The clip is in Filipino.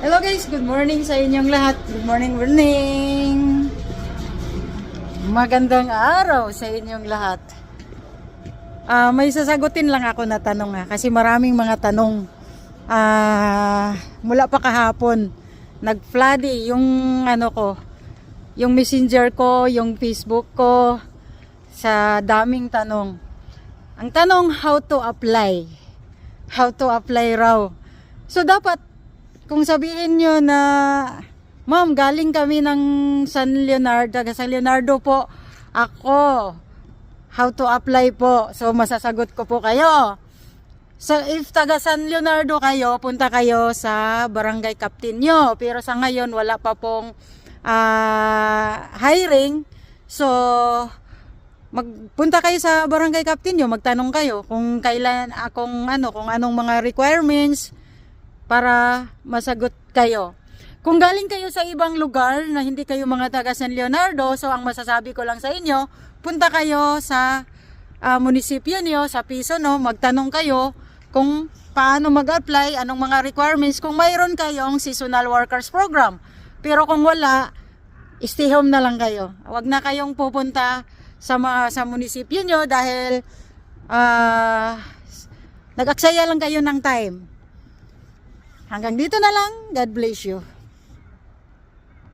Hello guys, good morning sa inyong lahat. Good morning, morning. Magandang araw sa inyong lahat. May sasagutin lang ako na tanong kasi maraming mga tanong. Mula pa kahapon, nag-floody yung yung messenger ko, yung Facebook ko sa daming tanong. Ang tanong, how to apply? How to apply raw. So dapat kung sabihin nyo na, ma'am, galing kami ng San Leonardo po, ako, how to apply po. So, masasagot ko po kayo. So, if taga San Leonardo kayo, punta kayo sa barangay captain nyo. Pero sa ngayon, wala pa pong hiring. So, magpunta kayo sa barangay captain nyo, magtanong kayo kung kailan, kung anong mga requirements, para masagot kayo. Kung galing kayo sa ibang lugar na hindi kayo mga taga San Leonardo, so ang masasabi ko lang sa inyo, punta kayo sa munisipyo niyo, sa piso, magtanong kayo kung paano mag-apply, anong mga requirements, kung mayroon kayong seasonal workers program. Pero kung wala, stay home na lang kayo. Huwag na kayong pupunta sa munisipyo niyo dahil nag-aksaya lang kayo ng time. Hanggang dito na lang. God bless you.